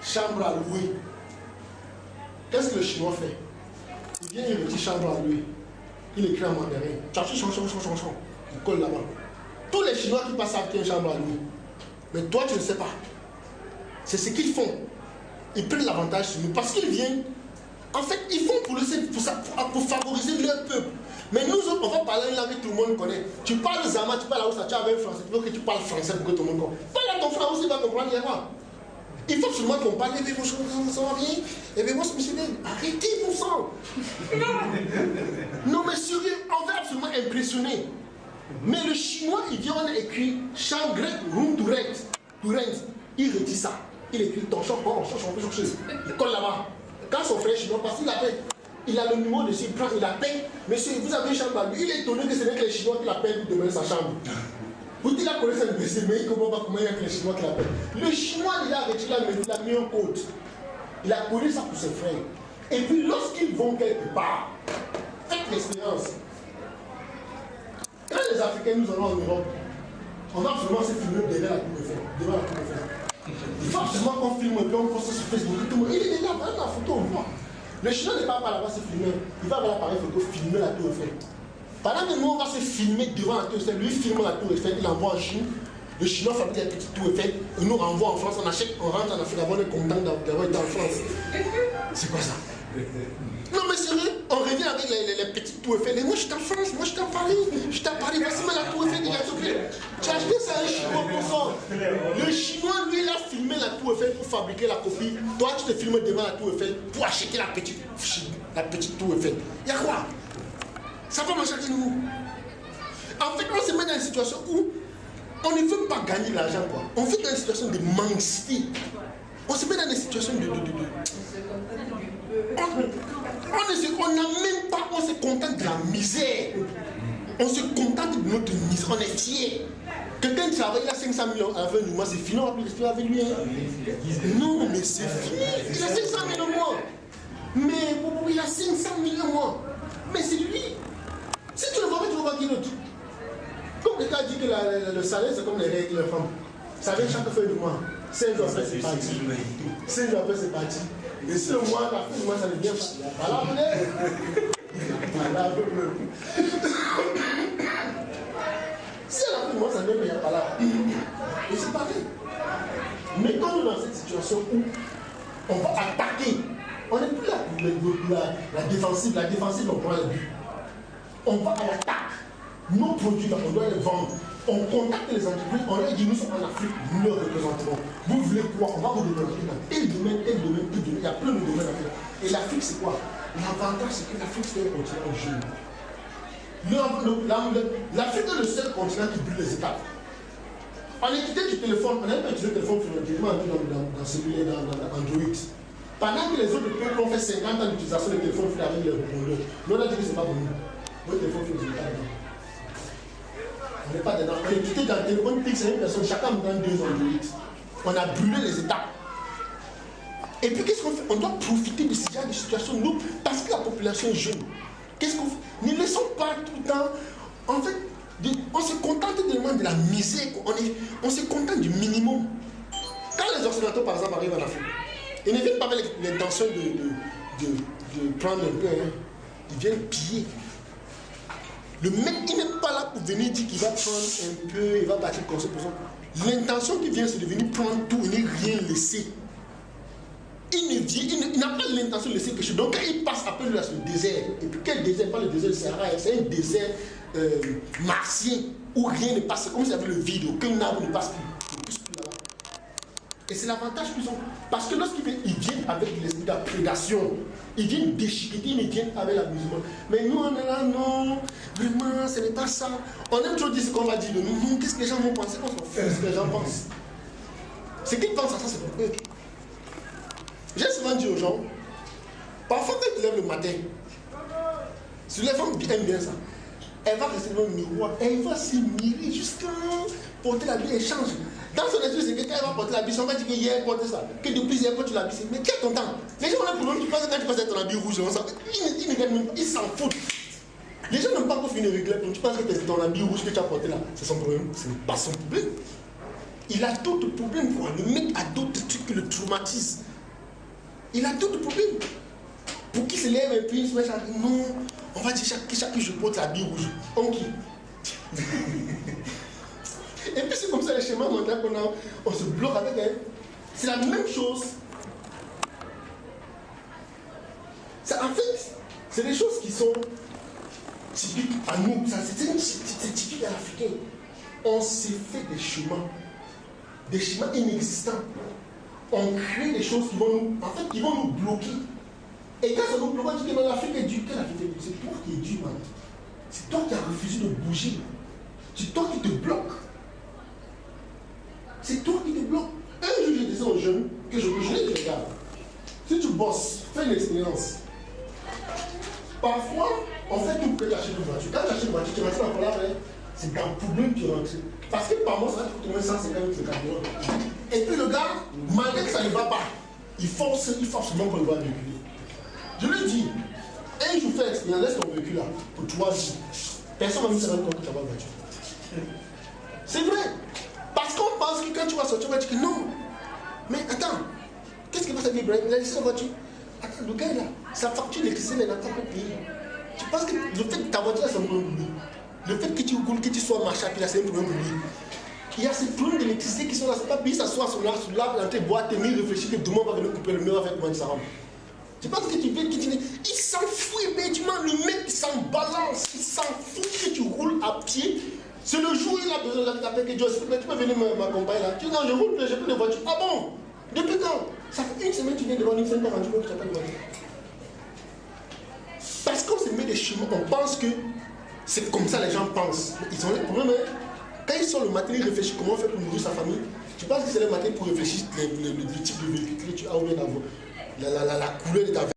chambre à louer. Qu'est-ce que le chinois fait? Il vient, il retire chambre à louer. Il écrit en mandarin. Il colle là-bas. Tous les Chinois qui passent savent qu'il y a une chambre à louer. Mais toi, tu ne sais pas. C'est ce qu'ils font. Ils prennent l'avantage sur nous parce qu'ils viennent. En fait, ils font pour favoriser leur peuple. Mais nous autres, on va parler une langue que tout le monde connaît. Tu parles Zama, tu parles Hausa, tu avec un français, tu veux que tu parles français pour que tout le monde comprenne. Parle à ton frère aussi, il va comprendre l'erreur. Il faut absolument qu'on parle. Eh bien, bonjour, ça va bien? Eh bien, moi, c'est monsieur Ben. Arrêtez, mon sang. Non, mais sérieux, on va absolument impressionner. Mais le chinois, il vient, on a écrit chambre grec, room to rent. Il retire ça. Il écrit ton chambre, il colle là-bas. Quand son frère chinois passe, il appelle. Il a le numéro dessus, il prend, il appelle. Monsieur, vous avez une chambre à lui. Il est étonné que ce n'est que les Chinois qui l'appellent pour demander sa chambre. Vous dites, il a connu cette blessure, mais il ne comprend pas comment il y a que les Chinois qui l'appellent. Le Chinois, il a retiré la méthode, il a mis un code. Il a connu ça pour ses frères. Et puis, lorsqu'ils vont quelque part, faites l'expérience. Quand les Africains nous allons en Europe, on va absolument se filmer derrière la Tour Eiffel. Devant la Tour Eiffel. Il faut absolument qu'on filme et puis on poste sur Facebook. Tout le monde, il est là, voilà la photo, on voit. Le Chinois n'est pas là-bas se filmer. Il va avoir l'appareil photo, filmer la Tour Eiffel. Pendant que nous, on va se filmer devant la Tour Eiffel, lui filme la Tour Eiffel, il envoie en Chine. Le Chinois fabrique la petite Tour Eiffel, il nous renvoie en France, on achète, on rentre en Afrique, on est content d'avoir été en France. C'est quoi ça? Non mais sérieux, on revient avec les petites Tours Eiffel. Et moi je suis en France, moi je suis à Paris, voici la Tour Eiffel, il a tout fait. Tu as acheté ça à un Chinois pour ça. Le Chinois, lui, il a filmé la Tour Eiffel pour fabriquer la copie. Toi, tu te filmes devant la Tour Eiffel pour acheter la petite Tour Eiffel. Il y a quoi? Ça va marcher avec nous. En fait, on se met dans une situation où on ne veut pas gagner l'argent, quoi. On fait dans une situation de mendicité. On se met dans des situations de... On n'a même pas, on se contente de la misère. On se contente de notre misère, on est fiers. Quelqu'un travaille, il a 500 millions à la fin du mois, c'est fini, on va plus rester avec lui. Non, mais c'est fini. Il a 500 millions au mois. Mais il a 500 millions au mois. Mais c'est lui. Si tu le vois, tu vas voir qui d'autre. Comme quelqu'un a dit que le salaire, c'est comme les règles de femmes. Ça vient chaque fin du mois. 5 jours après, c'est parti. 5 jours après, c'est parti. Et si le mois, la fin du mois, ça ne vient pas. Il n'y a pas la monnaie. Il n'y a pas la monnaie. Si à la fin du mois, ça ne vient pas, il n'y a pas la monnaie. Et c'est pareil. Mais quand on est dans cette situation où on va attaquer, on n'est plus là pour la défensive. La défensive, on prend le but. On va à l'attaque. Nos produits, on doit les vendre. On contacte les entreprises, on leur dit nous sommes en Afrique, nous leur représentons. Vous voulez quoi? On va vous développer dans tel domaine, il y a plein de domaines à faire. Et l'Afrique, c'est quoi? L'avantage, c'est que l'Afrique, c'est un continent jeune. L'Afrique est le seul continent qui brûle les étapes. On a quitté du téléphone, on n'a pas utilisé le téléphone finalement dans celui-là, dans Android. Pendant que les autres peuples ont fait 50 ans d'utilisation de téléphone avec leur répondeur, nous on a dit que ce n'est pas bon. Votre téléphone fait des étapes. On n'est pas dedans. On est quitté dans le téléphone fixe, c'est une personne, chacun nous donne 2 Android. On a brûlé les étapes. Et puis qu'est-ce qu'on fait? On doit profiter de ce genre de situation, nous, parce que la population est jeune. Qu'est-ce qu'on fait? Ne laissons pas tout le temps. En fait, on se contente tellement de la misère, on se contente du minimum. Quand les Occidentaux, par exemple, arrivent en Afrique, ils ne viennent pas avec l'intention de prendre un peu, hein. Ils viennent piller. Le mec, il n'est pas là pour venir dire qu'il va prendre un peu, il va bâtir comme ça. L'intention qui vient, c'est de venir prendre tout et ne rien laisser. Il n'a pas l'intention de laisser quelque chose. Donc quand il passe après lui, le désert, et puis quel désert? Pas le désert du Sahara, c'est un désert martien où rien ne passe. C'est comme s'il y avait le vide, aucun arbre ne passe plus. Et c'est l'avantage qu'ils ont. Parce que lorsqu'ils viennent avec la prédation, ils viennent déchiqueter, ils viennent avec l'amusement. Mais nous, on est là, non, vraiment, ce n'est pas ça. On aime toujours dire ce qu'on va dire de nous. Qu'est-ce que les gens vont penser? On s'en fout ce que les gens pensent. Ce qu'ils pensent à ça, c'est pour eux. J'ai souvent dit aux gens, parfois quand tu lèves le matin, si les femmes aiment bien ça, elle va rester dans le miroir, elle va se mirer jusqu'à porter la vie, elle change. Dans son esprit, c'est que quand elle va porter l'habit, on va dire que hier elle portait ça, que depuis hier quand tu l'habilles, mais quel ton temps? Les gens ont un problème, tu penses que quand tu passes ton habit rouge, ils ne regardent même pas, ils s'en foutent. Les gens n'ont pas encore fini de régler, donc tu penses que c'est ton habit rouge que tu as porté là, c'est son problème, ce n'est pas son problème. Il a d'autres problèmes, quoi. Le mec a d'autres trucs qui le traumatise. Il a d'autres problèmes. Pour qu'il se lève et puis il se met à dire non, on va dire chaque jour je porte la bille rouge. On qui? Et puis c'est comme ça les schémas mentaux on se bloque avec elle. C'est la même chose. En fait, c'est des choses qui sont typiques à nous. C'est typique à l'Africain. On s'est fait des chemins inexistants. On crée des choses qui vont nous bloquer. Et quand ça nous bloque, on dit que l'Afrique est dure. Quelle Afrique est dure? C'est toi qui es dur, man. C'est toi qui as refusé de bouger. C'est toi qui te bloques. C'est toi qui te bloques. Un jour, je disais aux jeunes que je les regarde. Si tu bosses, fais une expérience. Parfois, on fait tout pour acheter une voiture. Quand tu achètes une voiture, tu rentres dans la palabre, c'est dans le problème que tu rentres. Parce que par mois, ça va te coûter moins 150 000 carburant. Et puis le gars, malgré que ça ne va pas, il force seulement pour le voir véhiculer. Je lui dis, un jour fais l'expérience, laisse ton véhicule là, pour 3 jours. Personne ne va me savoir compte que tu as une voiture. C'est vrai. Parce qu'on pense que quand tu vas sortir, tu vas dire que non. Mais attends, qu'est-ce qui va s'arriver, Ibrahim? Il a laissé la voiture. Attends, le gars là, sa facture d'électricité n'est pas payée. Tu penses que le fait que ta voiture là, c'est un problème pour lui. Le fait que tu roules, que tu sois marché, puis là, c'est un problème pour lui. Il y a ces problèmes d'électricité qui sont là, c'est pas payé, ça soit sur l'arbre, l'entrée, boîte, et il réfléchit que demain on va venir couper le mur avec moi et ça rentre. Tu penses que tu veux que tu n'es. Il s'en fout immédiatement, le mec il s'en balance, il s'en fout que tu roules à pied. C'est le jour où il a besoin de taper que Joyce, tu peux venir m'accompagner là. Tu dis non, je roule, j'ai plus de voiture. Ah bon? Depuis quand? Ça fait une semaine que tu viens de voir une semaine par an, tu vois que tu n'as pas de voiture. Parce qu'on se met des chemins, on pense que c'est comme ça les gens pensent. Ils ont les problèmes. Hein? Quand ils sont le matin, ils réfléchissent comment faire pour nourrir sa famille. Tu penses que c'est le matin pour réfléchir le type de véhicule que tu as ou bien la couleur de ta